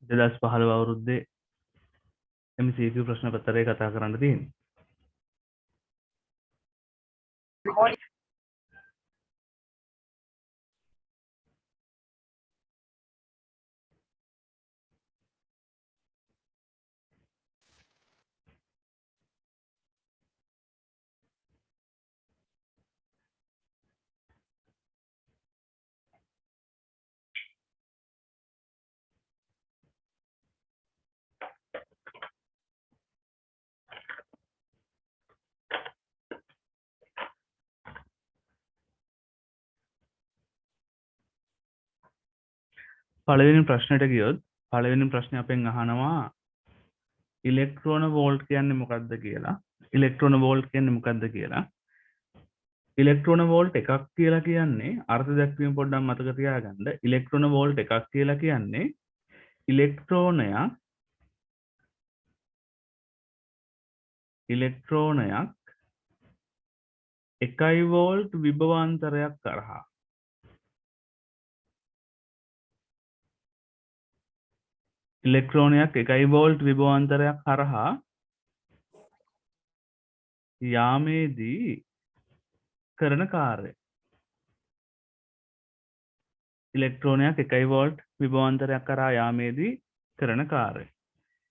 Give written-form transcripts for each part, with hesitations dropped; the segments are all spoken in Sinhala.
2015 අවුරුද්දේ MCQ ප්‍රශ්න පත්‍රය කතා කරන්න තියෙන්නේ. පළවෙනි ප්‍රශ්නෙට ගියොත් පළවෙනි ප්‍රශ්නේ අපෙන් අහනවා ඉලෙක්ට්‍රෝන වෝල්ට් කියන්නේ මොකක්ද කියලා. ඉලෙක්ට්‍රෝන වෝල්ට් කියන්නේ මොකක්ද කියලා. ඉලෙක්ට්‍රෝන වෝල්ට් එකක් කියලා කියන්නේ අර්ථ දැක්වීම පොඩ්ඩක් මතක තියාගන්න. ඉලෙක්ට්‍රෝන වෝල්ට් එකක් කියලා කියන්නේ ඉලෙක්ට්‍රෝනයක් 1 වෝල්ට් විභවාන්තරයක් කරහා ඉලෙක්ට්‍රෝනයක් 1 වෝල්ට් විභවාන්තරයක් හරහා යාමේදී කරන කාර්යය. ඉලෙක්ට්‍රෝනයක් 1 වෝල්ට් විභවාන්තරයක් කරා යාමේදී කරන කාර්යය.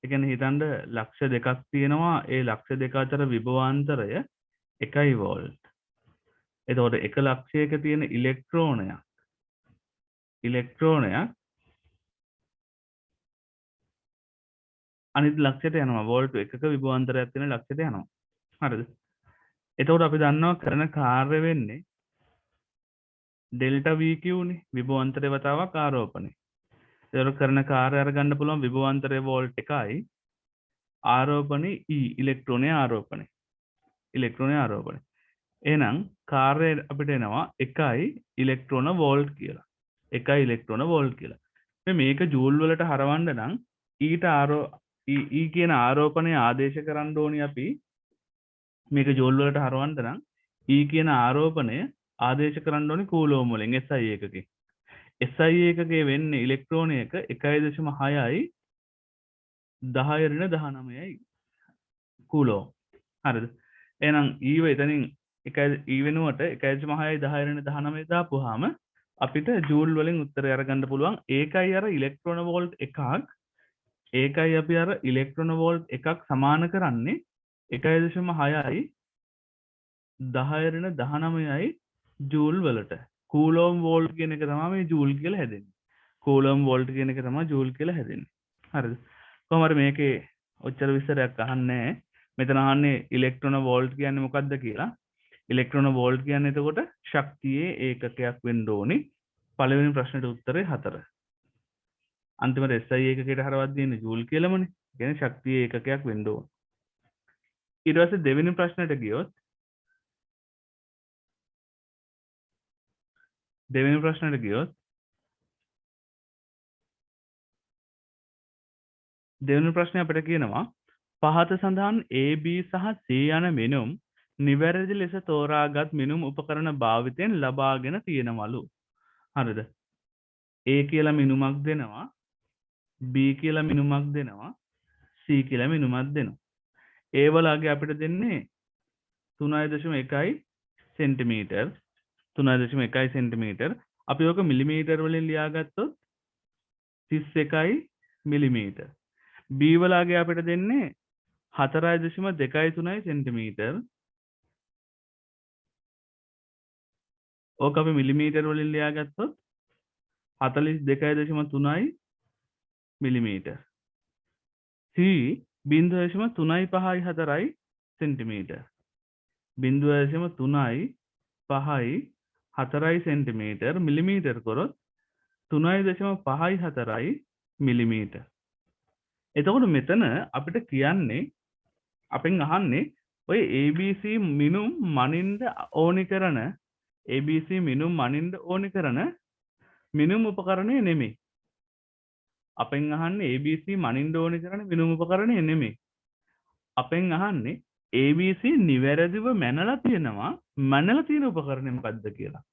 ඒ කියන්නේ හිතන්න ලක්ෂ දෙකක් තියෙනවා. ඒ ලක්ෂ දෙක අතර විභවාන්තරය 1 වෝල්ට්. එතකොට එක ලක්ෂයක තියෙන ඉලෙක්ට්‍රෝනයක් අනිත් ලක්ෂයට යනවා. වෝල්ට් එකක විභවාන්තරයක් තියෙන ලක්ෂයට යනවා. හරිද? එතකොට අපි දන්නවා කරන කාර්ය වෙන්නේ ඩෙල්ටා VQ නේ. විභවාන්තරය වතාවක් ආරෝපණය. ඒක කරන කාර්ය අරගන්න පුළුවන් විභවාන්තරය වෝල්ට් 1යි ආරෝපණය E ඉලෙක්ට්‍රෝනයේ ආරෝපණය. එහෙනම් කාර්යය අපිට එනවා 1යි ඉලෙක්ට්‍රෝන වෝල්ට් කියලා. 1යි ඉලෙක්ට්‍රෝන වෝල්ට් කියලා. මේක ජූල් වලට හරවන්න නම් E කියන ආරෝපණය ආදේශ කරන්න ඕනි අපි. මේක ජූල් වලට හරවන්න නම් E කියන ආරෝපණය ආදේශ කරන්න ඕනි කූලෝම් වලින් SI එකකේ. SI එකකේ වෙන්නේ ඉලෙක්ට්‍රෝනයක 1.6යි 10^19යි කූලෝම්. හරිද? එහෙනම් E එතනින් E වෙනුවට 1.6යි 10^19 දාපුවාම අපිට ජූල් වලින් උත්තරය අරගන්න පුළුවන්. ඒකයි අර ඉලෙක්ට්‍රෝන වෝල්ට් එකක්. ඒකයි අපි අර ඉලෙක්ට්‍රෝන වෝල්ට් එකක් සමාන කරන්නේ 1.6යි 10^19යි ජූල් වලට. කූලෝම් වෝල්ට් කියන එක තමයි මේ ජූල් කියලා හැදෙන්නේ. කූලෝම් වෝල්ට් කියන එක තමයි ජූල් කියලා හැදෙන්නේ. හරිද? කොහොම හරි මේකේ ඔච්චර විස්තරයක් අහන්නේ නැහැ. මෙතන අහන්නේ ඉලෙක්ට්‍රෝන වෝල්ට් කියන්නේ මොකක්ද කියලා. ඉලෙක්ට්‍රෝන වෝල්ට් කියන්නේ එතකොට ශක්තියේ ඒකකයක් වෙන්න ඕනි. පළවෙනි ප්‍රශ්නෙට උත්තරේ 4. අන්තිමට SI ඒකකයට හරවත් දෙන්නේ ජූල් කියලාමනේ. ඒ කියන්නේ ශක්තියේ ඒකකයක් වෙන්න ඕන. ඊට පස්සේ දෙවෙනි ප්‍රශ්නෙට ගියොත් දෙවෙනි ප්‍රශ්නේ අපිට කියනවා පහත සඳහන් AB සහ C යන මෙනුම් නිවැරදි ලෙස තෝරාගත් මෙනුම් උපකරණ භාවිතයෙන් ලබාගෙන තියෙනවලු. හරිද? A කියලා මිනුමක් දෙනවා, B කියලා මිනුමක් දෙනවා, C කියලා මිනුමක් දෙනවා. A වලගේ අපිට දෙන්නේ 3.1 සෙන්ටිමීටර් 3.1 සෙන්ටිමීටර්. අපි ඔක මිලිමීටර් වලින් ලියාගත්තොත් 31 මිලිමීටර්. B වලගේ අපිට දෙන්නේ 4.23 සෙන්ටිමීටර්. ඕක අපි මිලිමීටර් වලින් ලියාගත්තොත් 42.3 millimetre. C 0.354 centimetre. 0.354 centimetre millimetre කරොත් 3.54 මිලිමීටර්. එතකොට මෙතන අපිට කියන්නේ අපෙන් අහන්නේ ඔය ABC මිනුම් මනින්න ඕනි කරන මිනුම් උපකරණය නෙමෙයි. අපෙන් අහන්නේ ABC මනින්න ඕනි කරන මිනුම් උපකරණය නෙමෙයි. අපෙන් අහන්නේ ABC නිවැරදිව මැනලා තියෙන උපකරණය මොකක්ද කියලා.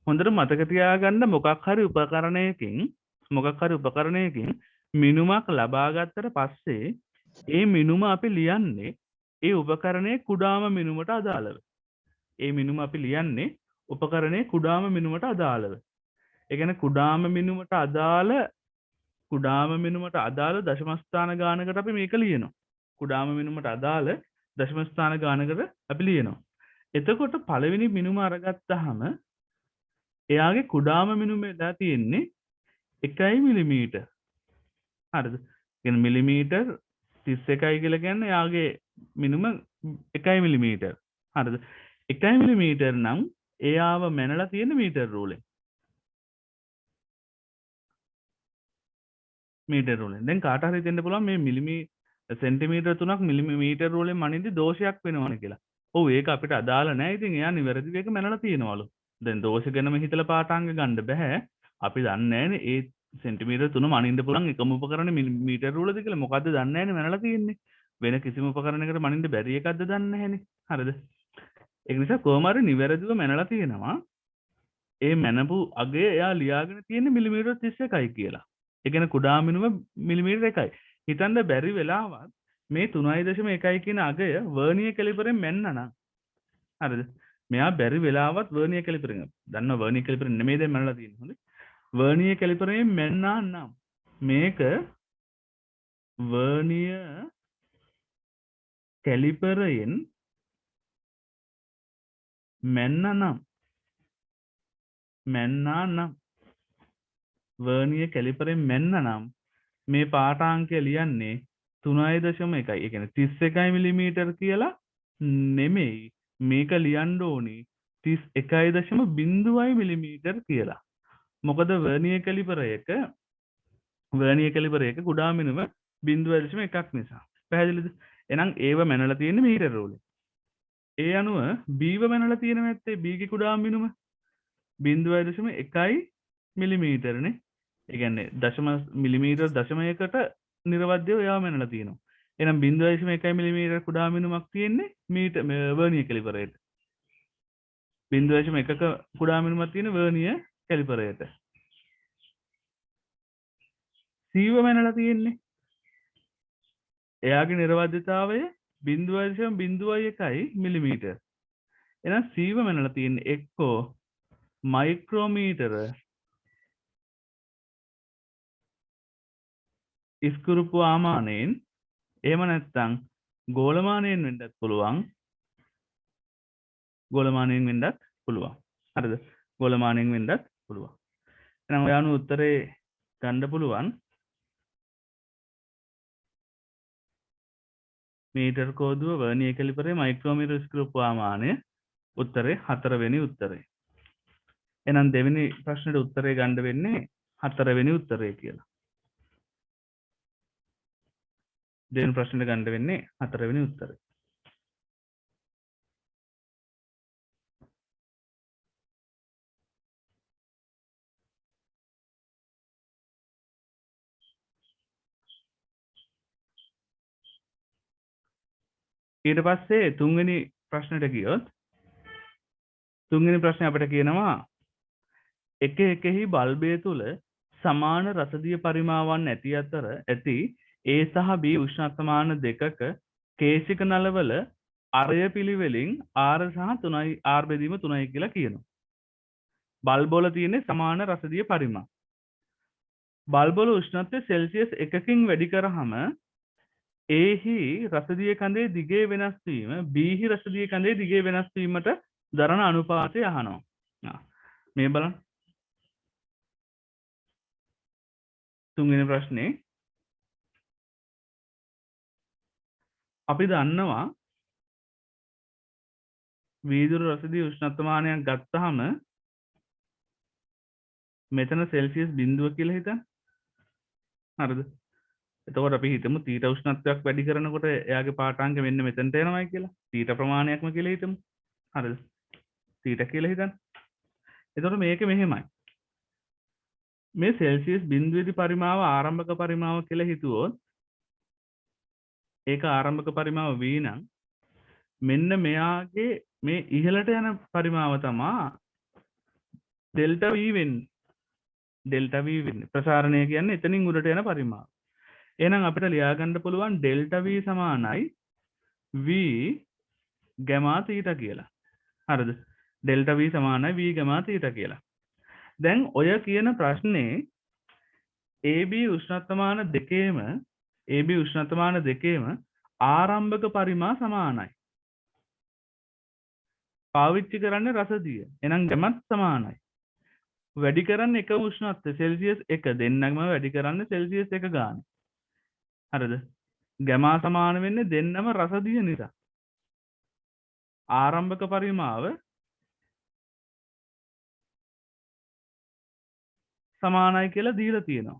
හොඳට මතක තියාගන්න මොකක් හරි උපකරණයකින් මිනුමක් ලබා ගත්තට පස්සේ ඒ මිනුම අපි ලියන්නේ ඒ උපකරණයේ කුඩාම මිනුමට අදාළව. ඒ මිනුම අපි ලියන්නේ උපකරණයේ කුඩාම මිනුමට අදාළව. ඒ කියන්නේ කුඩාම මිනුමට අදාළ දශම ස්ථාන ගානකට අපි මේක ලියනවා. කුඩාම මිනුමට අදාළ දශම ස්ථාන ගානකට අපි ලියනවා. එතකොට පළවෙනි මිනුම අරගත්තාම එයාගේ කුඩාම මිනුම වෙලා තියෙන්නේ 1 මිලිමීටර්. හරිද? කියන්නේ මිලිමීටර් 31යි කියලා කියන්නේ එයාගේ මිනුම 1 මිලිමීටර්. හරිද? 1 මිලිමීටර් නම් එයාව මැනලා තියෙන මීටර් රූලෙන්. මීටර් රූලෙන්. දැන් කාට හරි හිතෙන්න පුළුවන් මේ සෙන්ටිමීටර් 3ක් මිලිමීටර් රූලෙන් මනින්දි දෝෂයක් වෙනවනේ කියලා. ඔව් ඒක අපිට අදාළ නැහැ. ඉතින් එයා නිවැරදිව ඒක මැනලා තියෙනවලු. දැන් දෝෂ ගැනම හිතලා පාඨාංග ගන්න බෑ. අපි දන්නේ නැහැනේ ඒ සෙන්ටිමීටර් 3 මනින්න පුළුවන් එකම උපකරණ මීටර් රූලද කියලා. මොකද්ද දන්නේ නැහැනේ මැනලා තියෙන්නේ. වෙන කිසිම උපකරණයකට මනින්න බැරි එකක්ද දන්නේ නැහැනේ. හරිද? ඒක නිසා කොහොම හරි නිවැරදිව මැනලා තියෙනවා. ඒ මැනපු අගය එයා ලියාගෙන තියෙන්නේ මිලිමීටර් 31යි කියලා. ඒ කියන්නේ කුඩා මිනුම මිලිමීටර් 1යි. හිතන්න බැරි වෙලාවත් මේ 3.1 කියන අගය වර්නියර් කැලිපරෙන් මෙන්නනම්. හරිද? මෙයා බැරි වෙලාවත් වර්නියර් කැලිපරෙන්. දන්නවා වර්නියර් කැලිපරෙන් නෙමෙයි දැන් මනලා තියෙන්නේ. හොඳයි. වර්නියර් කැලිපරෙන් මෙන්නා නම් මේක වර්නියර් කැලිපරෙන් මෙන්නා නම් වර්නියර් කැලිපරෙන් මෙන්නනම් මේ පාඨාංකය ලියන්නේ 3.1. ඒ කියන්නේ 31 මිලිමීටර් කියලා නෙමෙයි. මේක ලියන්න ඕනේ 31.0 මිලිමීටර් කියලා. මොකද වර්නියර් කැලිපර් එක කුඩා මිනුම 0.1ක් නිසා. පැහැදිලිද? එහෙනම් ඒව මැනලා තියෙන්නේ මීටර රූලෙන්. ඒ අනුව B ව මැනලා තියෙන නැත්තේ B ගේ කුඩා මිනුම 0.1 මිලිමීටරනේ. ඒ කියන්නේ දශම මිලිමීටර් දශමයකට නිර්වද්‍යව එයාව මැනලා තියෙනවා. එහෙනම් 0.1 මිලිමීටර් කුඩා මිනුමක් තියෙන්නේ වර්නියර් කැලිපරේට. 0.1ක කුඩා මිනුමක් තියෙන වර්නියර් කැලිපරේට. C ව මැනලා තියෙන්නේ. එයාගේ නිර්වද්‍යතාවය 0.01 මිලිමීටර්. එහෙනම් C ව මැනලා තියෙන්නේ එක්කෝ මයික්‍රෝමීටර ඉස්කුරුප්පු ආමානයෙන් එහෙම නැත්නම් ගෝලමානයෙන් වෙන්නත් පුළුවන්. හරිද? ගෝලමානයෙන් වෙන්නත් පුළුවන්. එහෙනම් ඔයාලු උත්තරේ ගන්න පුළුවන්. මීටර් කෝදුව වර්නියර් කැලිපරේ මයික්‍රෝමීටර ඉස්කුරුප්පු ආමානය උත්තරේ 4 වෙනි උත්තරේ. එහෙනම් දෙවෙනි ප්‍රශ්නෙට උත්තරේ ගන්න වෙන්නේ 4 වෙනි උත්තරේ කියලා. දෙවෙනි ප්‍රශ්නෙට ගන්න වෙන්නේ 4 වෙනි උත්තරේ. ඊට පස්සේ තුන්වෙනි ප්‍රශ්නෙට ගියොත් තුන්වෙනි ප්‍රශ්නේ අපිට කියනවා එක එකෙහි බල්බය තුල සමාන රසදිය පරිමාවන් ඇති අතර ඇති A සහ B උෂ්ණත්වමාන දෙකක කේශික නලවල අරය පිළිවෙලින් R සහ 3යි R බෙදීම 3යි කියලා කියනවා. බල්බ වල තියෙන සමාන රසදිය පරිමාණ. බල්බ වල උෂ්ණත්වය සෙල්සියස් 1කින් වැඩි කරාම A හි රසදිය කඳේ දිගේ වෙනස් වීම B හි රසදිය කඳේ දිගේ වෙනස් වීමට දරන අනුපාතය අහනවා. මේ බලන්න. තුන්වෙනි ප්‍රශ්නේ අපි දන්නවා වීදුරු රසදිය උෂ්ණත්වමානයක් ගත්තාම මෙතන සෙල්සියස් 0 කියලා හිතන්න. හරිද? එතකොට අපි හිතමු තීට උෂ්ණත්වයක් වැඩි කරනකොට එයාගේ පාඨාංග මෙන්න මෙතනට එනවායි කියලා. තීට ප්‍රමාණයක්ම කියලා හිතමු. හරිද? තීට කියලා හිතන්න. එතකොට මේක මෙහෙමයි. මේ සෙල්සියස් 0 පරිමාව ආරම්භක පරිමාව කියලා හිතුවොත් ඒක ආරම්භක පරිමාව V නම් මෙන්න මෙයාගේ මේ ඉහළට යන පරිමාව තමයි ඩෙල්ටා V වෙන්නේ. ඩෙල්ටා V වෙන්නේ. ප්‍රසාරණය කියන්නේ එතනින් උඩට යන පරිමාව. එහෙනම් අපිට ලියා ගන්න පුළුවන් ඩෙල්ටා v සමානයි v ගැමා තීටා කියලා. හරිද? ඩෙල්ටා v සමානයි v ගැමා තීටා කියලා. දැන් ඔය කියන ප්‍රශ්නේ AB උෂ්ණත්වමාන දෙකේම ආරම්භක පරිමා සමානයි. පාවිච්චි කරන්නේ රසදිය. එහෙනම් ගැමත් සමානයි. වැඩි කරන්නේ එක උෂ්ණත්වය සෙල්සියස් 1 දෙන්නම වැඩි කරන්නේ සෙල්සියස් 1 ගාන. හරිද? ගැමා සමාන වෙන්නේ දෙන්නම රසදිය නිසා. ආරම්භක පරිමාව සමානයි කියලා දීලා තියෙනවා.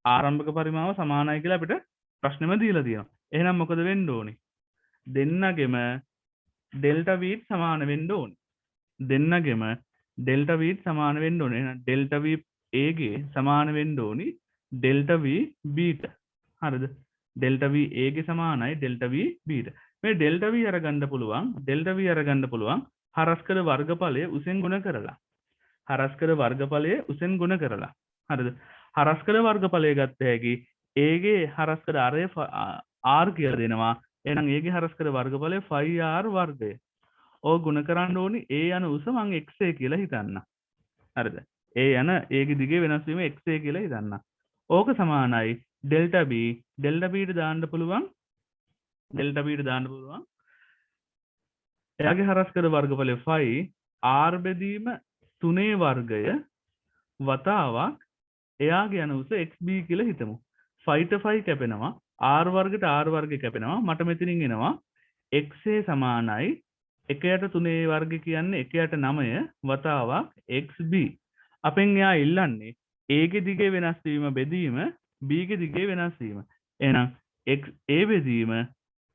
ආරම්භක පරිමාව සමානයි කියලා අපිට ප්‍රශ්නෙම දීලා තියෙනවා. එහෙනම් මොකද වෙන්න ඕනේ? දෙන්නගෙම ඩෙල්ටා v සමාන වෙන්න ඕනේ. දෙන්නගෙම ඩෙල්ටා v සමාන වෙන්න ඕනේ. එහෙනම් ඩෙල්ටා v a ගේ සමාන වෙන්න ඕනි ඩෙල්ටා v b ට. හරිද? ඩෙල්ටා v a ගේ සමානයි ඩෙල්ටා v b ට. මේ ඩෙල්ටා v අරගන්න පුළුවන් හරස්කඩ වර්ගඵලය උසෙන් ගුණ කරලා. හරස්කඩ වර්ගඵලය උසෙන් ගුණ කරලා. හරිද? හරස්කඩ වර්ගඵලය ගත්ත හැකි a ගේ හරස්කඩ r කියලා දෙනවා. එහෙනම් a ගේ හරස්කඩ වර්ගඵලය 5r වර්ගය. ඕක ගුණ කරන්න ඕනි a යන උස මං xa කියලා හිතන්න. හරිද? a යන a ගේ දිගේ වෙනස් වීම xa කියලා හිතන්න. ඕක සමානයි ඩෙල්ටා b ට දාන්න පුළුවන් එයාගේ හරස්කඩ වර්ගඵලය 5 r බෙදීම 3 වර්ගය වතාවක් එයාගේ යන උස xb කියලා හිතමු. 5 ට 5 කැපෙනවා r වර්ගයට r වර්ගය කැපෙනවා. මට මෙතනින් එනවා xa සමානයි 1යට 3 වර්ගය කියන්නේ 1යට 9 වතාවක් xb. අපෙන් එයා ඉල්ලන්නේ a ගේ දිගේ වෙනස් වීම බෙදීම b ගේ දිගේ වෙනස් වීම. එහෙනම් a බෙදීම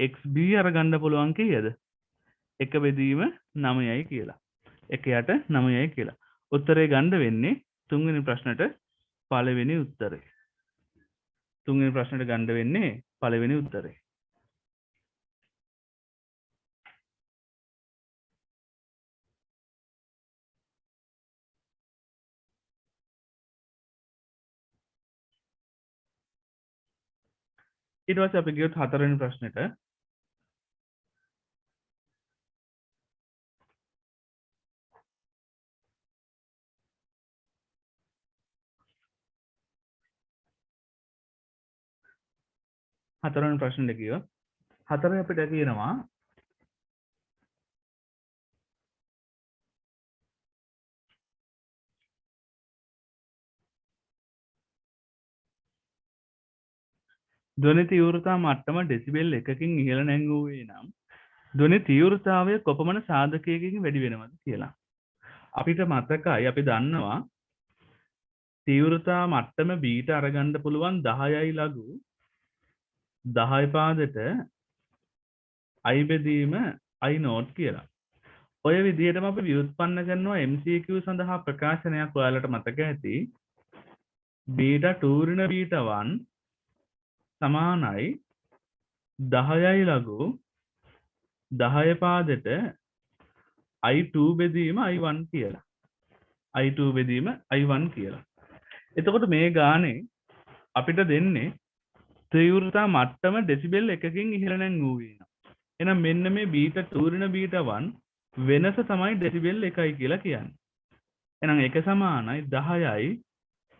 xb අරගන්න පුළුවන් කීයද? 1 බෙදීම 9යි කියලා. 1යට 9යි කියලා. උත්තරේ ගන්න වෙන්නේ තුන්වෙනි ප්‍රශ්නට පළවෙනි උත්තරේ. තුන්වෙනි ප්‍රශ්නට ගන්න වෙන්නේ පළවෙනි උත්තරේ. ඊට පස්සේ අපි ගියොත් හතරවෙනි ප්‍රශ්නෙට. හතරවෙනි ප්‍රශ්නෙට ගියොත් හතරේ අපිට කියනවා ධ්වනි තීව්‍රතා මට්ටම ඩෙසිබෙල් 1කින් ඉහළ නැංගුවේ නම් ධ්වනි තීව්‍රතාවය කොපමණ සාධකයකින් වැඩි වෙනවද කියලා. අපිට මතකයි අපි දන්නවා තීව්‍රතා මට්ටම බීට අරගන්න පුළුවන් 10යි ලඝු 10 පාදට i බෙදීම i නෝට් කියලා. ඔය විදිහටම අපි ව්‍යුත්පන්න කරනවා MCQ සඳහා ප්‍රකාශනයක් ඔයාලට මතක ඇති. බීටා 2 ඍණ බීටා 1 සමානයි 10යි ලඝු 10 පාදට i2 බෙදීම i1 කියලා. i2 බෙදීම i1 කියලා. එතකොට මේ ගානේ අපිට දෙන්නේ තීව්‍රතා මට්ටම ඩෙසිබෙල් 1කින් ඉහළ නැංගුවේ නම්. එහෙනම් මෙන්න මේ බීටා 2 ඍණ බීටා 1 වෙනස තමයි ඩෙසිබෙල් 1යි කියලා කියන්නේ. එහෙනම් 1 සමානයි 10යි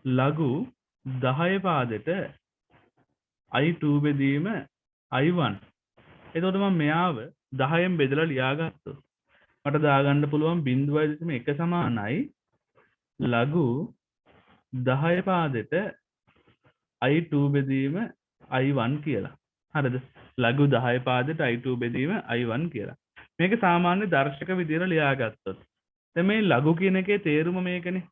ලඝු 10 පාදට i2 බෙදීම i1. එතකොට මම මෙයාව 10න් බෙදලා ලියාගත්තොත් මට දාගන්න පුළුවන් 0.1 සමානයි ලඝු 10 පාදට i2 බෙදීම i1 කියලා. හරිද? ලඝු 10 පාදට i2 බෙදීම i1 කියලා. මේක සාමාන්‍ය දර්ශක විදියට ලියාගත්තොත්. දැන් මේ ලඝු කියන එකේ තේරුම මේකනේ.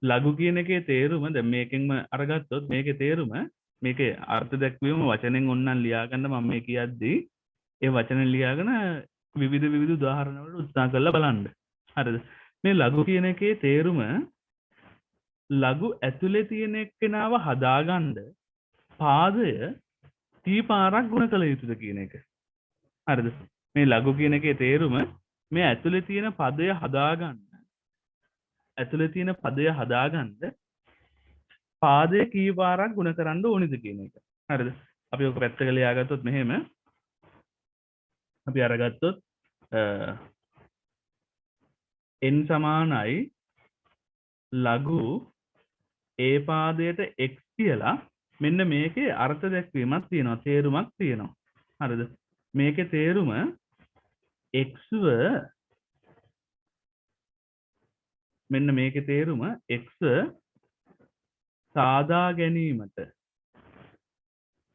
ලඝු කියන එකේ තේරුම දැන් මේකෙන්ම අරගත්තොත් මේකේ තේරුම මේකේ අර්ථ දැක්වීම වචනෙන් ඕනනම් ලියාගන්න මම මේ කියද්දී ඒ වචනෙන් ලියාගෙන විවිධ උදාහරණ වලට උත්සාහ කරලා බලන්න. හරිද? මේ ලඝු කියන එකේ තේරුම ලඝු ඇතුලේ තියෙන එක්කෙනාව හදාගන්න පාදය කී පාරක් ගුණ කළ යුතුද කියන එක. හරිද? මේ ලඝු කියන එකේ තේරුම මේ ඇතුලේ තියෙන පදය හදාගන්න පාදයේ කී වාරක් ගුණ කරන්න ඕනිද කියන එක. හරිද? අපි ඔක පැත්තක ලියාගත්තොත් මෙහෙම අපි අරගත්තොත් n සමානයි ලඝු a පාදයට x කියලා මෙන්න මේකේ අර්ථ දැක්වීමක් තියෙනවා, තේරුමක් තියෙනවා. හරිද? මේකේ තේරුම x මෙන්න මේකේ තේරුම x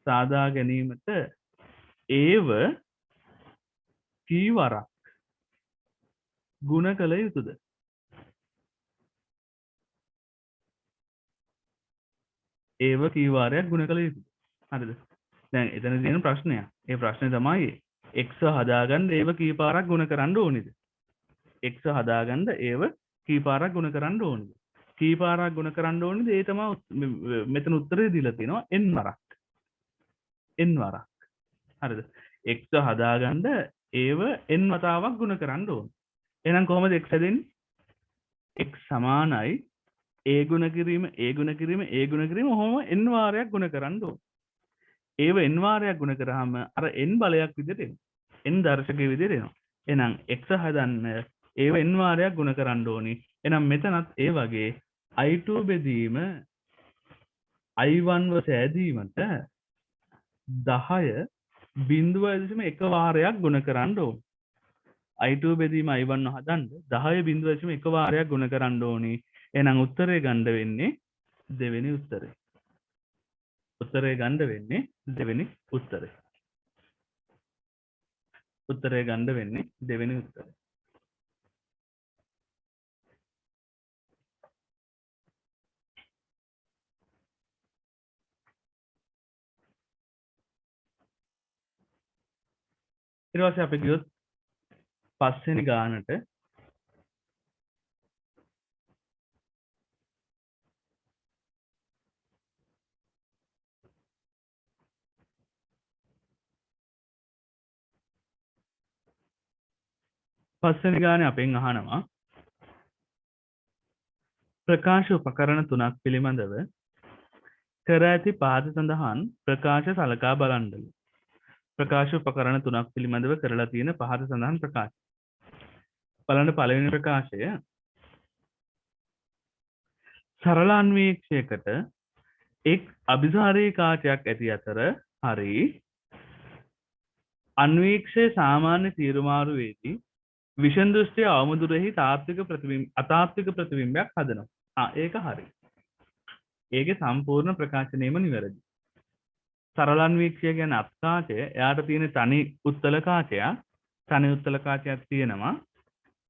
සාදා ගැනීමට ඒව කීවරක් ගුණ කළ යුතුද? ඒව කීවාරයක් ගුණ කළ යුතුද? හරිද? දැන් එතන තියෙන ප්‍රශ්නයක්. ඒ ප්‍රශ්නේ තමයි x හදාගන්න ඒව කී පාරක් ගුණ කරන්න ඕනේද? x හදාගන්න ඒව කී පාරක් ගුණ කරන්න ඕනේද? කී පාරක් ගුණ කරන්න ඕනේද? ඒ තමයි මෙතන උත්තරේ දීලා තියෙනවා n වරක්. n වරක්. හරිද? x හදාගන්න ඒව n වතාවක් ගුණ කරන්න ඕනේ. එහෙනම් කොහොමද x හැදෙන්නේ? x සමානයි a ගුණ කිරීම ඔහොම n වාරයක් ගුණ කරන්න ඕනේ. ඒව n වාරයක් ගුණ කරාම අර n බලයක් විදිහට එනවා. n දර්ශකයේ විදිහට එනවා. එහෙනම් x හදන්න ඒව n වාරයක් ගුණ කරන්න ඕනි. එහෙනම් මෙතනත් ඒ වගේ i2 බෙදීම i1 ව සෑදීමට 10.1 වාරයක් ගුණ කරන්න ඕනි. i2 බෙදීම i1 හදන්න 10.1 වාරයක් ගුණ කරන්න ඕනි. එහෙනම් උත්තරේ ගන්න වෙන්නේ දෙවෙනි උත්තරේ. උත්තරේ ගන්න වෙන්නේ දෙවෙනි උත්තරේ. උත්තරේ ගන්න වෙන්නේ දෙවෙනි උත්තරේ. ඊට පස්සේ අපි ගියොත් පස්වෙනි ගානට පස්වෙනි ගානේ අපෙන් අහනවා ප්‍රකාශ උපකරණ තුනක් පිළිබඳව කර ඇති පහත සඳහන් ප්‍රකාශ සලකා බලන්නලු. ප්‍රකාශ උපකරණ තුනක් පිළිබඳව කරලා තියෙන පහත සඳහන් ප්‍රකාශ. බලන්න පළවෙනි ප්‍රකාශය සරල අන්වීක්ෂයකට එක් අභිසාරී කාචයක් ඇති අතර හරි අන්වීක්ෂය සාමාන්‍ය තීරුමාරුවේදී විෂන් දෘෂ්ටිය අවමුදුරෙහි අතාත්වික ප්‍රතිබිම්බයක් හදනවා. ඒක හරි. ඒකේ සම්පූර්ණ ප්‍රකාශනයම නිවැරදි. සරල අන්වීක්ෂය කියන්නේ අත්කාචය. එයාට තියෙන තනි උත්තල කාචයක්. තනි උත්තල කාචයක් තියෙනවා.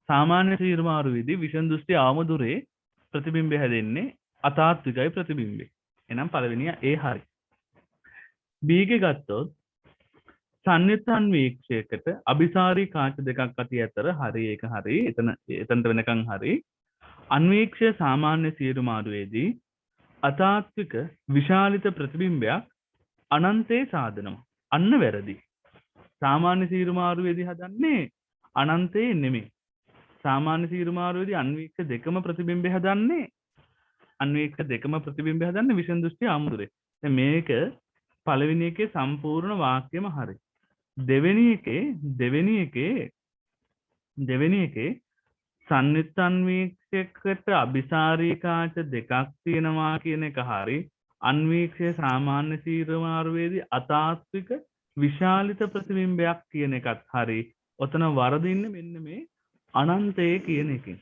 සාමාන්‍ය තීරුමාරුවේදී විෂන් දෘෂ්ටිය අවමුදුරේ ප්‍රතිබිම්බය හැදෙන්නේ අතාත්විකයි ප්‍රතිබිම්බේ. එහෙනම් පළවෙනිය ඒ හරි. B එක ගත්තොත් සංයුත් අන්වීක්ෂයකට අභිසාරී කාච දෙකක් අතර හරි ඒක හරි. එතනට වෙනකන් හරි. අන්වීක්ෂය සාමාන්‍ය තීරුමාරුවේදී අතාත්වික විශාලිත ප්‍රතිබිම්බයක් අනන්තේ සාදනවා. අන්න වැරදි. සාමාන්‍ය තීරුමාරුවේදී හදන්නේ අනන්තේ නෙමෙයි. සාමාන්‍ය තීරුමාරුවේදී අන්වීක්ෂ දෙකම ප්‍රතිබිම්බය හදන්නේ විෂන් දෘෂ්ටි ආමුදුරේ. දැන් මේක පළවෙනි එකේ සම්පූර්ණ වාක්‍යම හරි. දෙවෙනි එකේ සංයුත් අන්වීක්ෂයකට අභිසාරී කාච දෙකක් තියෙනවා කියන එක හරි. අන්වීක්ෂය සාමාන්‍ය තීරුමාරුවේදී අතාත්වික විශාලිත ප්‍රතිබිම්බයක් කියන එකත් හරි. ඔතන වරදින්නේ මෙන්න මේ අනන්තය කියන එකෙන්.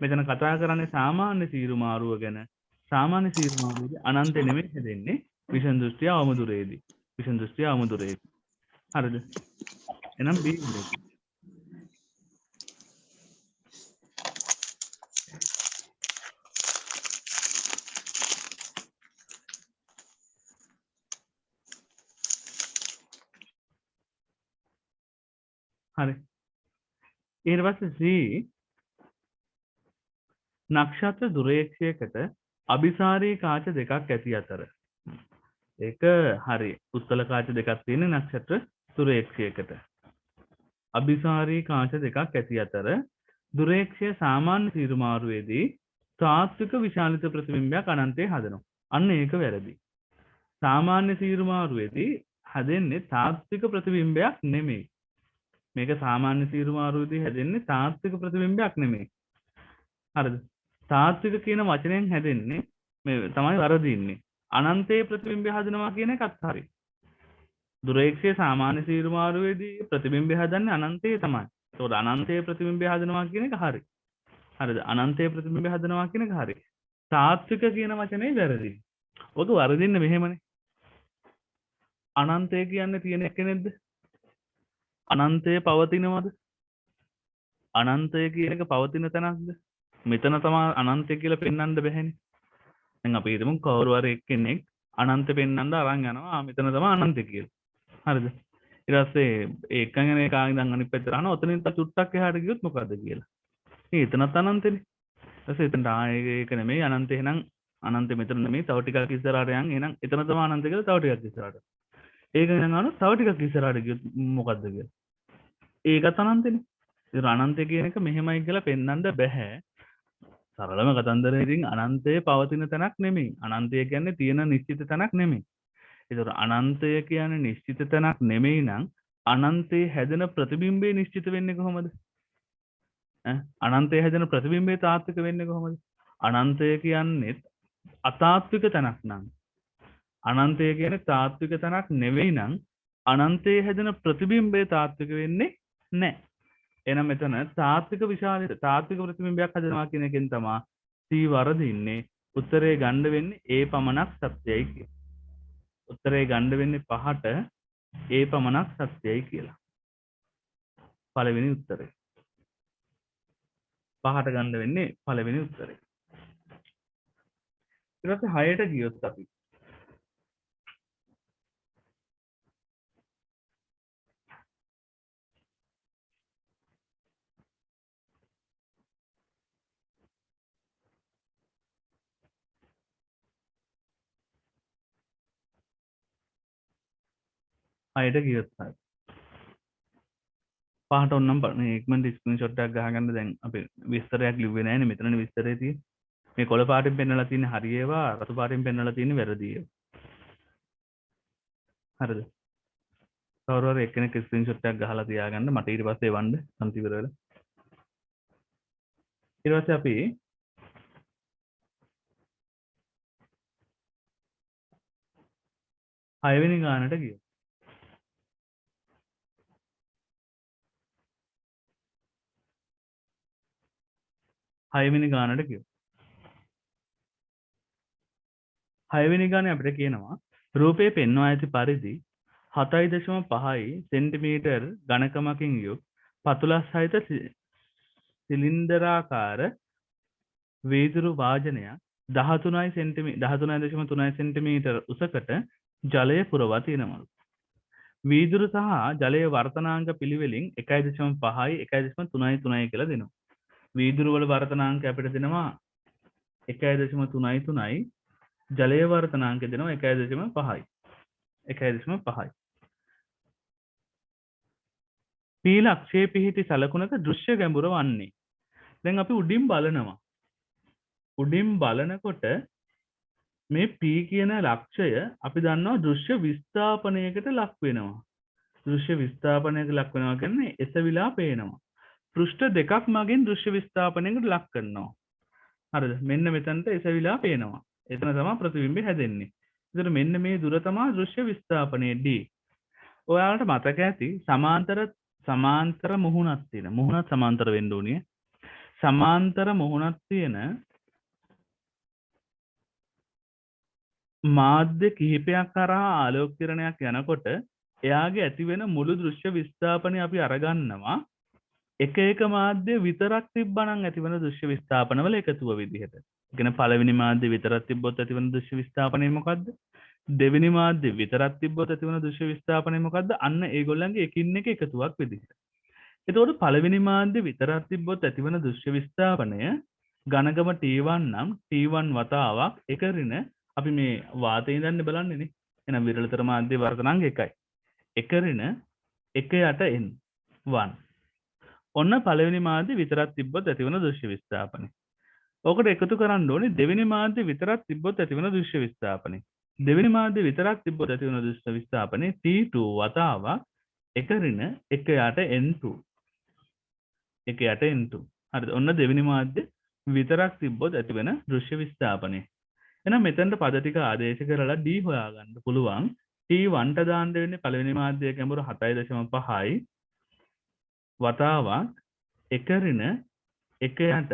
මෙතන කතා කරන්නේ සාමාන්‍ය තීරුමාරුව ගැන. සාමාන්‍ය තීරුමාරුවේදී අනන්තය නෙමෙයි හැදෙන්නේ විෂන් දෘෂ්ටිය අවමුදුරේදී. හරිද? එහෙනම් B හරි. ඊට පස්සේ C නක්ෂත්‍ර දුරේක්ෂයකට අභිසාරී කාච දෙකක් ඇති අතර. ඒක හරි. උත්තල කාච දෙකක් තියෙන නක්ෂත්‍ර දුරේක්ෂයකට. අභිසාරී කාච දෙකක් ඇති අතර දුරේක්ෂය සාමාන්‍ය තීරුමාරුවේදී තාත්වික විශාලිත ප්‍රතිබිම්බයක් අනන්තයේ හදනවා. අන්න ඒක වැරදි. සාමාන්‍ය සීරුමාරුවේදී හැදෙන්නේ තාත්වික ප්‍රතිබිම්බයක් නෙමෙයි. මේක සාමාන්‍ය සීරුමාරුවේදී හැදෙන්නේ තාත්වික ප්‍රතිබිම්බයක් නෙමෙයි. හරිද? තාත්වික කියන වචනයෙන් හැදෙන්නේ මේ තමයි වරදින්නේ. අනන්තයේ ප්‍රතිබිම්බය හදනවා කියන එකත් හරි. දුරේක්ෂයේ සාමාන්‍ය සීරුමාරුවේදී ප්‍රතිබිම්බය හදන්නේ අනන්තයේ තමයි. ඒතකොට අනන්තයේ ප්‍රතිබිම්බය හදනවා කියන එක හරි. හරිද? අනන්තයේ ප්‍රතිබිම්බය හදනවා කියන එක හරි. තාත්වික කියන වචනේ වැරදි. ඔක වරදින්නේ මෙහෙමනේ. අනන්තය කියන්නේ තියෙන එක නේද? අනන්තය පවතිනවද? අනන්තය කියන එක පවතින තැනක්ද? මෙතන තමයි අනන්තය කියලා පෙන්වන්න බැහැනේ. දැන් අපි හිතමු කවුරු හරි එක්කෙනෙක් අනන්තය පෙන්වන්න අරන් යනවා. මෙතන තමයි අනන්තය කියලා. හරිද? ඊට පස්සේ ඒ එකගෙන කාගෙන් අනිත් පැත්තට යනවා. ඔතනින් තා චුට්ටක් එහාට ගියොත් මොකද කියලා. මේ එතනත් අනන්තනේ. ඊට පස්සේ එතනට ඒක නෙමෙයි අනන්තය එහෙනම් අනන්තය මෙතන නෙමෙයි තව ටිකක් ඉස්සරහට යන්. එහෙනම් එතන තමයි අනන්තය කියලා තව ටිකක් ඉස්සරහට. ඒක නම් අනු තව ටිකක් ඉස්සරහට ගියොත් මොකද්ද කියලා. ඒකත් අනන්තනේ. ඒ අනන්තය කියන එක මෙහෙමයි කියලා පෙන්වන්න බෑ. සරලම කතන්දරේ ඉතින් අනන්තය පවතින තැනක් නෙමෙයි. අනන්තය කියන්නේ තියෙන නිශ්චිත තැනක් නෙමෙයි. ඒතර අනන්තය කියන්නේ නිශ්චිත තැනක් නෙමෙයි නම් අනන්තයේ හැදෙන ප්‍රතිබිම්බය නිශ්චිත වෙන්නේ කොහොමද? අනන්තයේ හැදෙන ප්‍රතිබිම්බය තාත්වික වෙන්නේ කොහොමද? අනන්තය කියන්නේ අතාත්වික තැනක් නම් අනන්තය කියන්නේ තාත්වික තැනක් නෙවෙයි නම් අනන්තයේ හැදෙන ප්‍රතිබිම්බය තාත්වික වෙන්නේ නැහැ. එහෙනම් මෙතන තාත්වික විශාලිත තාත්වික ප්‍රතිබිම්බයක් හදනවා කියන එකෙන් තමයි C වරදින්නේ. උත්තරේ ගන්න වෙන්නේ ඒ පමණක් සත්‍යයි කියලා. උත්තරේ ගන්න වෙන්නේ 5ට ඒ පමණක් සත්‍යයි කියලා. පළවෙනි උත්තරේ. 5ට ගන්න වෙන්නේ පළවෙනි උත්තරේ. ඊට පස්සේ 6ට ගියොත් අපි 6ට ගියොත් හරි. 5ට ඕනම් මේ ඉක්මනට ස්ක්‍රීන්ෂොට් එකක් ගහගන්න. දැන් අපි විස්තරයක් ලිව්වේ නැහැනේ. මෙතනනේ විස්තරය තියෙන්නේ. මේ කොළ පාටින් පෙන්නලා තියෙන හරි ඒවා රතු පාටින් පෙන්නලා තියෙන වැරදි ඒවා. හරිද? කවුරු හරි එක්කෙනෙක් ස්ක්‍රීන්ෂොට් එකක් ගහලා තියාගන්න. මට ඊට පස්සේ එවන්න අන්තිම වෙලාවට. ඊට පස්සේ අපි හයවෙනි ගානට ගියෝ. හයවෙනි ගානට ගියෝ. හයවෙනි ගානේ අපිට කියනවා රූපේ පෙන්වා ඇති පරිදි 7.5 සෙන්ටිමීටර් ඝනකමකින් යුත් පතුලස් සහිත සිලින්ඩරාකාර වීදුරු වාජනයක් 13.3 සෙන්ටිමීටර් උසකට ජලය පුරවා තියෙනවලු. වීදුරු සහ ජලයේ වර්තනාංග පිළිවෙලින් 1.5යි 1.33යි කියලා දෙනවා. වීදුරු වල වර්තනාංක අපිට දෙනවා 1.33යි ජලයේ වර්තනාංක දෙනවා 1.5යි. 1.5යි. පීල අක්ෂයේ පිහිටි සලකුණක දෘශ්‍ය ගැඹුර වන්නේ. දැන් අපි උඩින් බලනවා. උඩින් බලනකොට මේ P කියන ලක්ෂය අපි දන්නවා දෘශ්‍ය විස්ථාපනයකට ලක් වෙනවා. දෘශ්‍ය විස්ථාපනයකට ලක් වෙනවා කියන්නේ එසවිලා පේනවා. පෘෂ්ඨ දෙකක් මගින් දෘශ්‍ය විස්ථාපනයකට ලක් කරනවා. හරිද? මෙන්න මෙතනට එසවිලා පේනවා. එතන තමයි ප්‍රතිබිම්බය හැදෙන්නේ. ඒතර මෙන්න මේ දුර තමයි දෘශ්‍ය විස්ථාපනයේ D. ඔයාලට මතක ඇති සමාන්තර මුහුණක් තියෙන. මුහුණත් සමාන්තර වෙන්න ඕනේ. සමාන්තර මුහුණක් තියෙන මාධ්‍ය කිහිපයක් කරා ආලෝක කිරණයක් යනකොට එයාගේ ඇති වෙන මුළු දෘශ්‍ය විස්ථාපනය අපි අරගන්නවා එක එක මාධ්‍ය විතරක් තිබ්බනම් ඇතිවන දෘශ්‍ය විස්ථාපනවල එකතුව විදිහට. කියන පළවෙනි මාධ්‍ය විතරක් තිබ්බොත් ඇතිවන දෘශ්‍ය විස්ථාපනය මොකද්ද? දෙවෙනි මාධ්‍ය විතරක් තිබ්බොත් ඇතිවන දෘශ්‍ය විස්ථාපනය මොකද්ද? අන්න ඒගොල්ලන්ගේ එකින් එක එකතුවක් විදිහට. එතකොට පළවෙනි මාධ්‍ය විතරක් තිබ්බොත් ඇතිවන දෘශ්‍ය විස්ථාපනය ඝනකම T1 නම් T1 වතාවක් එකරින අපි මේ වාතයේ ඉඳන් බලන්නේ නේ. එහෙනම් විරලතර මාධ්‍ය වර්තනාංග 1යි. එකරින 1 යට n 1. ඔන්න පළවෙනි මාධ්‍ය විතරක් තිබ්බොත් ඇතිවන දෘශ්‍ය විස්ථාපනය. ඔකට එකතු කරන්න ඕනේ දෙවෙනි මාධ්‍ය විතරක් තිබ්බොත් ඇතිවන දෘශ්‍ය විස්ථාපනය. දෙවෙනි මාධ්‍ය විතරක් තිබ්බොත් ඇතිවන දෘශ්‍ය විස්ථාපනය T2 වතාවක් එක ඍණ එක යට N2 එක යට N2. හරිද? ඔන්න දෙවෙනි මාධ්‍ය විතරක් තිබ්බොත් ඇතිවෙන දෘශ්‍ය විස්ථාපනය. එහෙනම් මෙතනට පද ටික ආදේශ කරලා D හොයාගන්න පුළුවන්. T1ට දාන්න වෙන්නේ පළවෙනි මාධ්‍යයේ ගැඹුර 7.5යි වතාවක් එක ඍණ එක යට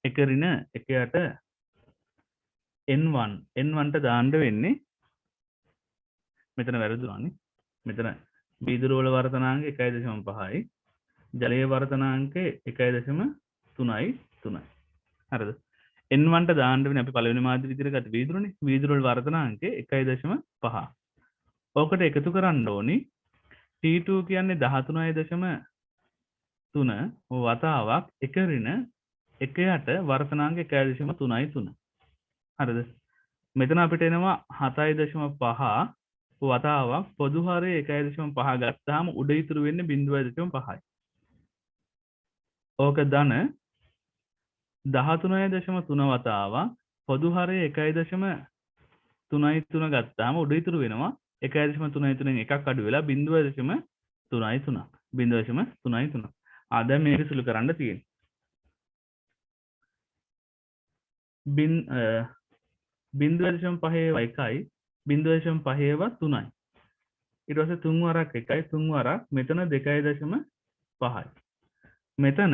එක ඍණ එක යට N1 N1ට දාන්න වෙන්නේ මෙතන වැරදුනානේ. මෙතන වීදුරු වල වර්තනාංග 1.5යි ජලයේ වර්තනාංකය 1.3යි 3යි. හරිද? N1ට දාන්න වෙන්නේ අපි පළවෙනි මාධ්‍ය විදිහට ගත්ත වීදුරුනේ. වීදුරු වල වර්තනාංකය 1.5. ඕකට එකතු කරන්න ඕනි T2 කියන්නේ 13.3 වතාවක් එක ඍණ එක යට වර්තනාංග 1.3යි 3. හරිද? මෙතන අපිට එනවා 7.5 වතාවක් පොදු හරය 1.5 ගත්තාම උඩ ඉතුරු වෙන්නේ 0.5යි. ඕක ධන 13.3 වතාවක් පොදු හරය 1.3 ගත්තාම උඩ ඉතුරු වෙනවා 1.33න් එකක් අඩු වෙලා 0.33ක් 0.33. දැන් මේක සුළු කරන්න තියෙන්නේ 0.5 0.5 3යි. ඊට පස්සේ 3 වරක් 1යි 3 වරක් මෙතන 2.5යි. මෙතන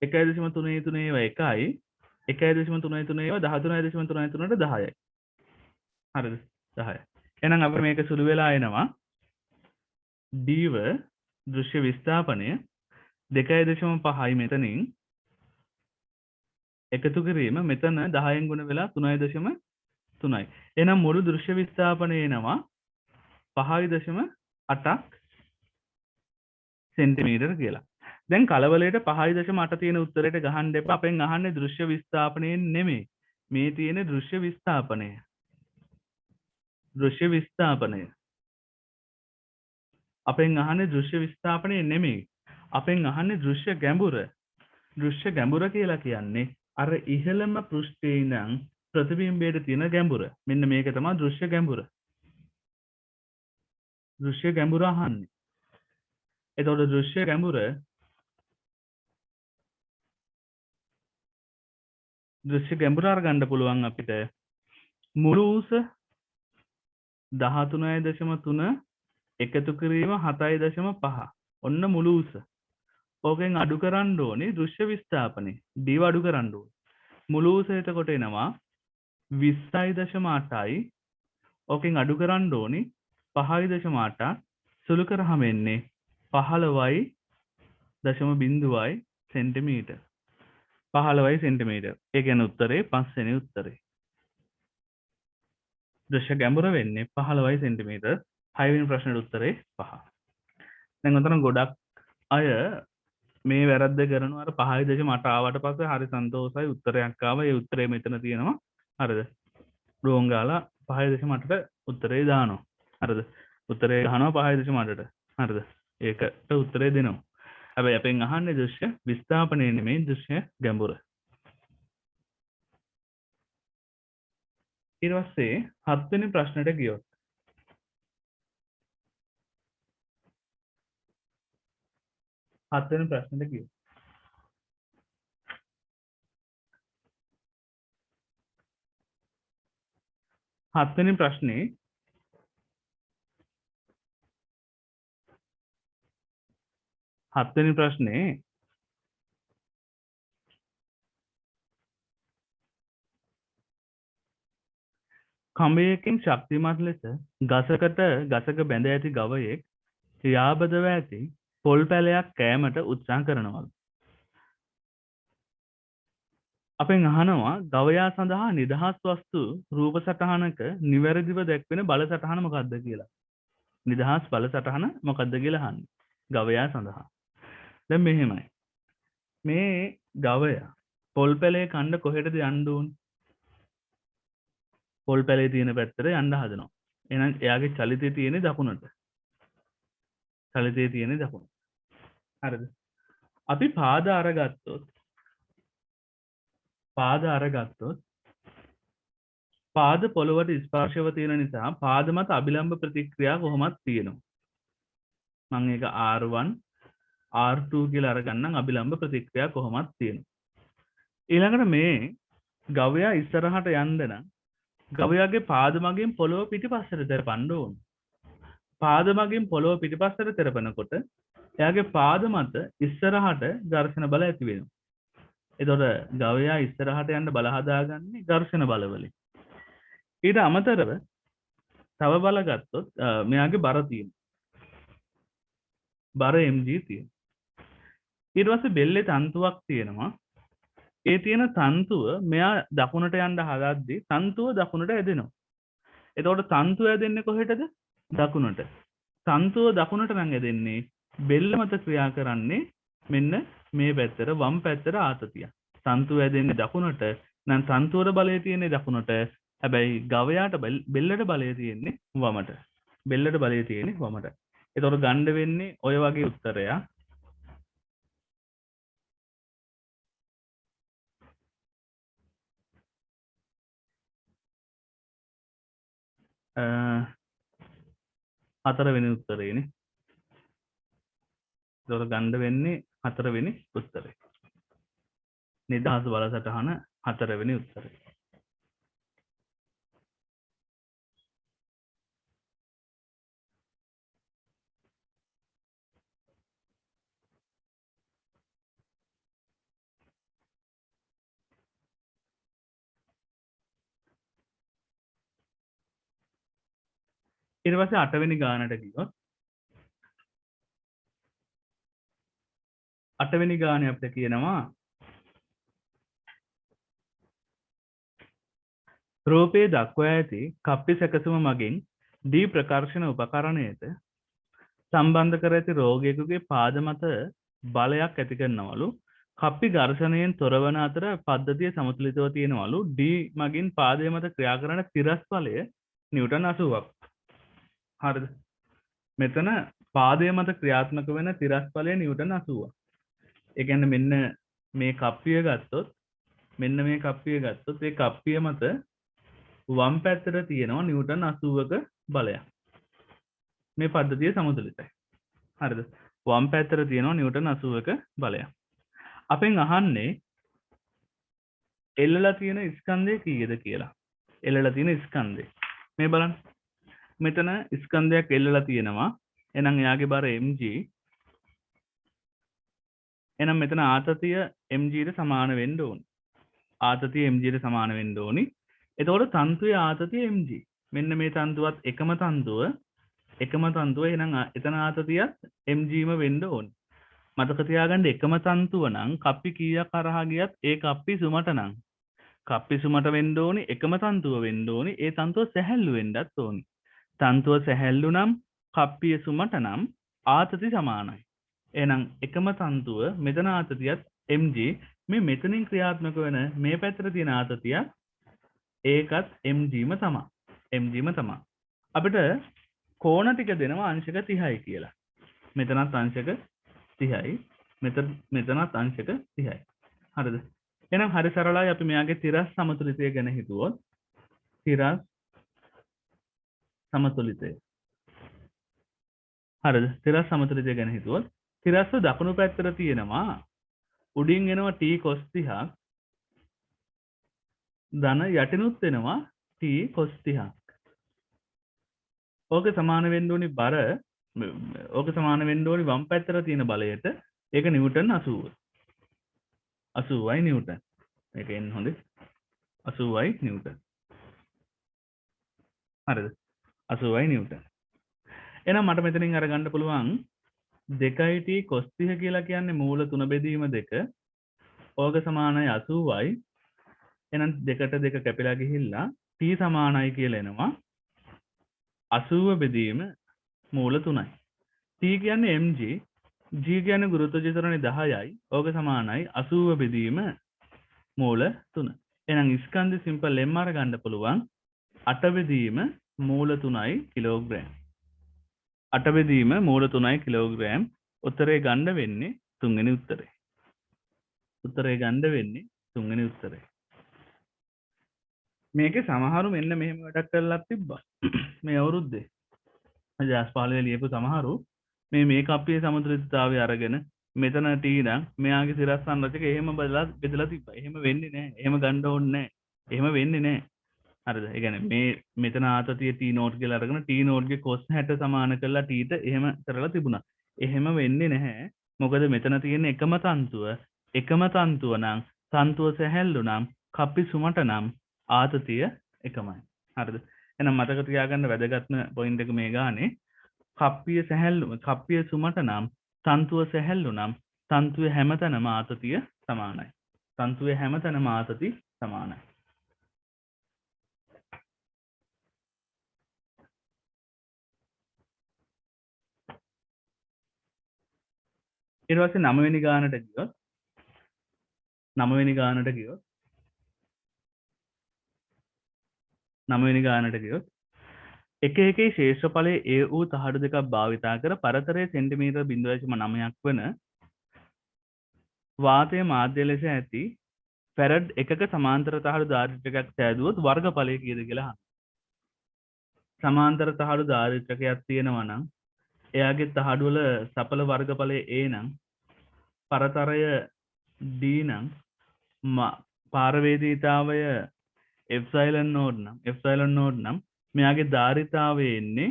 1.33 1යි 1.33 13.33ට 10යි. හරිද? 10යි. එහෙනම් අපිට මේක සුළු වෙලා එනවා දීව දෘශ්‍ය විස්ථාපනය 2.5යි මෙතනින් එකතු කිරීම මෙතන 10න් ගුණ වෙලා 3.3යි. එහෙනම් මුළු දෘශ්‍ය විස්ථාපනය එනවා 5.8ක් සෙන්ටිමීටර කියලා. දැන් කලවලේට 5.8 තියෙන උත්තරයට ගහන්න එපා. අපෙන් අහන්නේ දෘශ්‍ය විස්ථාපනයෙන් නෙමෙයි. මේ තියෙන දෘශ්‍ය විස්ථාපනය. දෘශ්‍ය විස්ථාපනය. අපෙන් අහන්නේ දෘශ්‍ය විස්ථාපනය නෙමෙයි. අපෙන් අහන්නේ දෘශ්‍ය ගැඹුර. දෘශ්‍ය ගැඹුර කියලා කියන්නේ අර ඉහළම පෘෂ්ඨයේ ඉඳන් ප්‍රතිබිම්බයට තියෙන ගැඹුර. මෙන්න මේක තමයි දෘශ්‍ය ගැඹුර. දෘශ්‍ය ගැඹුර අහන්නේ. එතකොට දෘශ්‍ය ගැඹුර අරගන්න පුළුවන් අපිට මුළු උස 13.3 එකතු කිරීම 7.5. ඔන්න මුළු උස. ඕකෙන් අඩු කරන්න ඕනේ දෘශ්‍ය විස්ථාපනය. D අඩු කරන්න ඕනේ. මුළු උස එතකොට එනවා 20.8යි. ඕකෙන් අඩු කරන්න ඕනේ 5.8. සුළු කරාම එන්නේ 15.0යි සෙන්ටිමීටර්. 15යි සෙන්ටිමීටර්. ඒ කියන්නේ උත්තරේ 5 වෙනි උත්තරේ. දෘශ්‍ය ගැඹුර වෙන්නේ 15යි සෙන්ටිමීටර්. 6 වෙනි ප්‍රශ්නෙට උත්තරේ 5. දැන් උතන ගොඩක් අය මේ වැරද්ද කරනවා. අර 5.8 ආවට පස්සේ හරි සන්තෝෂයි උත්තරයක් ආවා. ඒ උත්තරේ මෙතන තියෙනවා. හරිද? රෝන් ගාලා 5.8ට උත්තරේ දානවා. හරිද? උත්තරේ ගහනවා 5.8ට. හරිද? ඒකට උත්තරේ දෙනවා. හැබැයි අපෙන් අහන්නේ දෘශ්‍ය විස්ථාපනය නෙමෙයි දෘශ්‍ය ගැඹුර. ඊට පස්සේ 7 වෙනි ප්‍රශ්නෙට ගියොත් 7 වෙනි ප්‍රශ්නෙට ගියොත් 7 වෙනි ප්‍රශ්නේ කඹයකින් ශක්තිමත් ලෙස ගසක බැඳ ඇති ගවයෙක් යාබදව ඇති පොල් පැලයක් කෑමට උත්සාහ කරනවලු. අපෙන් අහනවා ගවයා සඳහා නිදහස් වස්තු රූප සටහනක නිවැරදිව දැක්වෙන බල සටහන මොකක්ද කියලා. නිදහස් බල සටහන මොකක්ද කියලා අහන්නේ. ගවයා සඳහා. දැන් මෙහෙමයි. මේ ගවයා පොල් පැලේ කන්න කොහෙටද යන්න ඕනේ? පොල් පැලේ තියෙන පැත්තට යන්න හදනවා. එහෙනම් එයාගේ චලිතය තියෙන්නේ දකුණට. හරිද? අපි පාද අරගත්තොත් පාද අරගත්තොත් පාද පොළවට ස්පර්ශව තියෙන නිසා පාද මත අභිලම්බ ප්‍රතික්‍රියා කොහොමත් තියෙනවා. මම ඒක R1 R2 කියලා අරගන්නම් අභිලම්බ ප්‍රතික්‍රියා කොහොමත් තියෙනවා. ඊළඟට මේ ගවයා ඉස්සරහට යන්න නම් ගවයාගේ පාද මගින් පොළව පිටිපස්සට තෙරපන්න ඕන. පාද මගින් පොළව පිටිපස්සට තෙරපනකොට එයාගේ පාද මත ඉස්සරහට ඝර්ෂණ බල ඇති වෙනවා. එතකොට ගවයා ඉස්සරහට යන්න බල හදාගන්නේ ඝර්ෂණ බලවලින්. ඊට අමතරව තව බල ගත්තොත් මෙයාගේ බර තියෙනවා. බර mg තියෙනවා. ඊට පස්සේ බෙල්ලේ තන්තුවක් තියෙනවා. ඒ තියෙන තන්තුව මෙයා දකුණට යන්න හදද්දී තන්තුව දකුණට ඇදෙනවා. එතකොට තන්තුව ඇදෙන්නේ කොහෙටද? දකුණට. තන්තුව දකුණට නම් ඇදෙන්නේ බෙල්ල මත ක්‍රියා කරන්නේ මෙන්න මේ පැත්තට වම් පැත්තට ආතතිය. තන්තුව ඇදෙන්නේ දකුණට නම් තන්තුවර බලය තියෙන්නේ දකුණට. හැබැයි ගවයාට බෙල්ලට බලය තියෙන්නේ වමට. බෙල්ලට බලය තියෙන්නේ වමට. එතකොට ගන්න වෙන්නේ ඔය වගේ උත්තරයක්. හතරවෙනි උත්තරේනේ. ඒතකොට ගන්න වෙන්නේ හතරවෙනි උත්තරේ. නිදහස් බලසටහන හතරවෙනි උත්තරේ. ඊට පස්සේ අටවෙනි ගානට ගියොත් අටවෙනි ගානේ අපිට කියනවා රූපයේ දක්වා ඇති කප්පි සැකසුම මගින් දී ප්‍රකර්ෂණ උපකරණයට සම්බන්ධ කර ඇති රෝගියෙකුගේ පාද මත බලයක් ඇති කරනවලු. කප්පි ඝර්ෂණයෙන් තොරවන අතර පද්ධතිය සමතුලිතව තියෙනවලු. ඩී මගින් පාදය මත ක්‍රියා කරන තිරස් බලය නිව්ටන් 80ක්. හරිද? මෙතන පාදය මත ක්‍රියාත්මක වෙන තිරස් බලය නිව්ටන් 80ක්. ඒ කියන්නේ මෙන්න මේ කප්පිය ගත්තොත් මේ කප්පිය මත වම් පැත්තට තියෙනවා නිව්ටන් 80ක බලයක්. මේ පද්ධතිය සමතුලිතයි. හරිද? වම් පැත්තට තියෙනවා නිව්ටන් 80ක බලයක්. අපෙන් අහන්නේ එල්ලලා තියෙන ස්කන්ධය කීයද කියලා. එල්ලලා තියෙන ස්කන්ධය. මේ බලන්න. මෙතන ස්කන්ධයක් එල්ලලා තියෙනවා. එහෙනම් එයාගේ බර mg. එහෙනම් මෙතන ආතතිය mg ට සමාන වෙන්න ඕනේ. ආතතිය mg ට සමාන වෙන්න ඕනි. එතකොට තන්තුවේ ආතතිය mg. මෙන්න මේ තන්තුවත් එකම තන්තුව. එහෙනම් එතන ආතතියත් mgම වෙන්න ඕනේ. මතක තියාගන්න එකම තන්තුව නම් කප්පි කීයක් කරහා ගියත් ඒ කප්පි සුමට නම් කප්පි සුමට වෙන්න ඕනි එකම තන්තුව වෙන්න ඕනි. ඒ තන්තුව සැහැල්ලු වෙන්නත් ඕනි. තන්තුව සැහැල්ලු නම් කප්පිය සුමට නම් ආතති සමානයි. එහෙනම් එකම තන්තුව මෙතන ආතතියත් mg මේ මෙතනින් ක්‍රියාත්මක වෙන මේ පැත්තට තියෙන ආතතිය ඒකත් mgම තමයි. අපිට කෝණ ටික දෙනවා අංශක 30යි කියලා. මෙතනත් අංශක 30යි. මෙතනත් අංශක 30යි. හරිද? එහෙනම් හරි සරලයි අපි මෙයාගේ තිරස් සමතුලිතය ගැන හිතුවොත් තිරස් සමතුලිතය. හරිද? තිරස් සමතුලිතය ගැන හිතුවොත් තිරස්ව දකුණු පැත්තට තියෙනවා උඩින් එනවා t cos 30ක් ධන යටිනුත් වෙනවා t cos 30ක්. ඕක සමාන වෙන්න ඕනි බර ඕක සමාන වෙන්න ඕනි වම් පැත්තට තියෙන බලයට. ඒක නිව්ටන් 80. 80යි නිව්ටන්. මේක එන්න හොඳේ. 80යි නිව්ටන්. හරිද? 80යි නිව්ටන්. එහෙනම් මට මෙතනින් අරගන්න පුළුවන් 2t cos 30 කියලා කියන්නේ මූල 3 බෙදීම 2. ඕක සමානයි 80යි. එහෙනම් 2ට 2 කැපිලා ගිහිල්ලා t සමානයි කියලා එනවා 80 බෙදීම මූල 3යි. t කියන්නේ mg, g කියන්නේ ගුරුත්වාකර්ෂණ ත්වරණය 10යි. ඕක සමානයි 80 බෙදීම මූල 3. එහෙනම් ස්කන්ධ සිම්පල් m අර ගන්න පුළුවන් 8 බෙදීම මූල 3යි කිලෝග්‍රෑම්. 8 බෙදීම මූල 3යි කිලෝග්‍රෑම්. උත්තරේ ගන්න වෙන්නේ තුන්වෙනි උත්තරේ. මේකේ සමහරු මෙන්න මෙහෙම වැඩක් කරලා තිබ්බා. මේ අවුරුද්දේ. ජාස් පාලේ ලියපු සමහරු මේ කප්පියේ සමතුලිතතාවය අරගෙන මෙතන T නම් මෙයාගේ සිරස් සංරචක එහෙම බෙදලා තිබ්බා. එහෙම වෙන්නේ නැහැ. එහෙම ගන්න ඕනේ නැහැ. එහෙම වෙන්නේ නැහැ. හරිද? ඒ කියන්නේ මේ මෙතන ආතතිය T නෝට් කියලා අරගෙන T නෝට් ගේ cos 60 සමාන කරලා T ට එහෙම කරලා තිබුණා. එහෙම වෙන්නේ නැහැ. මොකද මෙතන තියෙන එකම තන්තුව නම් තන්තුව සැහැල්ලු නම් කප්පි සුමට නම් ආතතිය එකමයි. හරිද? එහෙනම් මතක තියාගන්න වැදගත්ම පොයින්ට් එක මේ ගානේ කප්පිය සුමට නම් තන්තුව සැහැල්ලු නම් තන්තුවේ හැමතැනම ආතතිය සමානයි. තන්තුවේ හැමතැනම ආතති සමානයි. ඊට පස්සේ 9 වෙනි ගානට ගියොත් 9 වෙනි ගානට ගියොත් එක එකේ ශේෂ්ඨඵලයේ ඒ වූ තහඩු දෙකක් භාවිතා කර පරතරය සෙන්ටිමීටර් 0.9ක් වන වාතයේ මාධ්‍ය ලෙස ඇති ෆැරඩ් එකක සමාන්තර තහඩු දාර්ශනිකයක් සෑදුවොත් වර්ගඵලය කීයද කියලා අහනවා. සමාන්තර තහඩු දාර්ශනිකයක් තියෙනවා නම් එයාගේ තහඩු වල සඵල වර්ගඵලය A නම් පරතරය D නම් පාරවේදීතාවය එප්සයිලන් නෝඩ් නම් මෙයාගේ ධාරිතාවය එන්නේ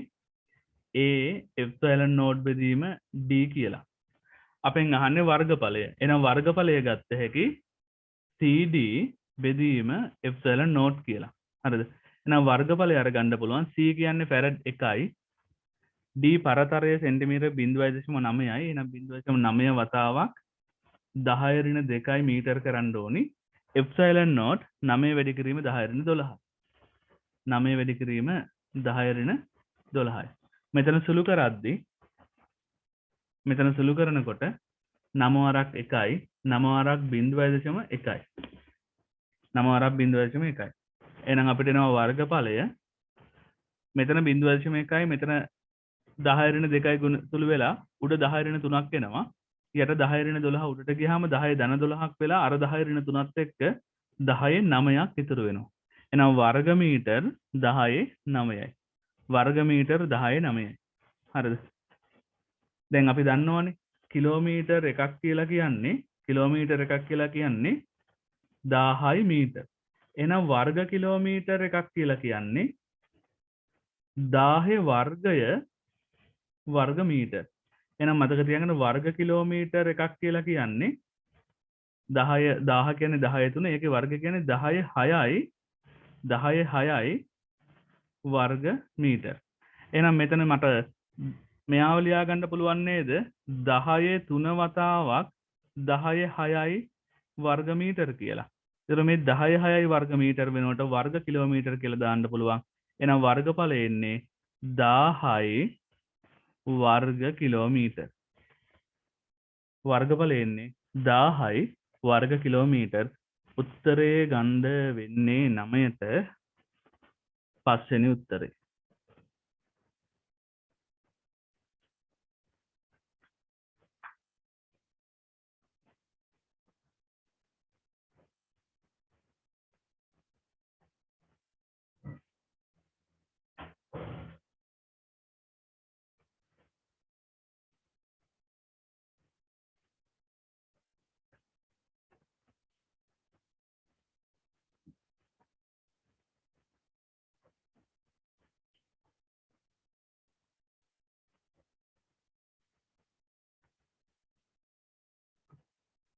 A එප්සයිලන් නෝඩ් බෙදීම D කියලා. අපෙන් අහන්නේ වර්ගඵලය. එහෙනම් වර්ගඵලය ගත්ත හැකි CD බෙදීම එප්සයිලන් නෝඩ් කියලා. හරිද? එහෙනම් වර්ගඵලය අරගන්න පුළුවන්. C කියන්නේ ෆැරඩ් 1යි. D පරතරය සෙන්ටිමීටර් 0.9යි. එහෙනම් 0.9 වතාවක් 10 ඍණ 2යි මීටර කරන්න ඕනි. එප්සයිලන් නෝඩ් 9 වැඩි කිරීම 10 ඍණ 12යි. 9 වැඩි කිරීම 10 ඍණ 12යි. මෙතන සුළු කරද්දී මෙතන සුළු කරනකොට 9 වරක් 1යි 9 වරක් 0.1යි 9 වරක් 0.1යි. එහෙනම් අපිට එනවා වර්ගඵලය මෙතන 0.1යි මෙතන 10 ඍණ 2යි ගුණ තුළු වෙලා උඩ 10 ඍණ 3ක් එනවා. යට 10 ඍණ 12 උඩට ගියාම 10 ධන 12ක් වෙලා අර 10 ඍණ 3ත් එක්ක 10 9ක් ඉතුරු වෙනවා. එහෙනම් වර්ග මීටර් 10 9යි. වර්ග මීටර් 10 9යි. හරිද? දැන් අපි දන්නවනේ කිලෝමීටර් එකක් කියලා කියන්නේ 1000යි මීටර්. එහෙනම් වර්ග කිලෝමීටර් එකක් කියලා කියන්නේ 1000 වර්ගය වර්ග මීටර්. එහෙනම් මතක තියාගන්න වර්ග කිලෝමීටර් එකක් කියලා කියන්නේ 1000 කියන්නේ 10 3 ඒකේ වර්ග කියන්නේ 10 6යි වර්ග මීටර්. එහෙනම් මෙතන මට මෙයාව ලියා ගන්න පුළුවන් නේද 10 3 වතාවක් 10 6යි වර්ග මීටර කියලා. ඒතර මේ 10 6යි වර්ග මීටර වෙනකොට වර්ග කිලෝමීටර කියලා දාන්න පුළුවන්. එහෙනම් වර්ගඵලය එන්නේ 1000යි වර්ග කිලෝමීටර්. වර්ගඵලය එන්නේ 1000යි වර්ග කිලෝමීටර්. උත්තරේ ගන්න වෙන්නේ 9ට 5 වෙනි උත්තරේ.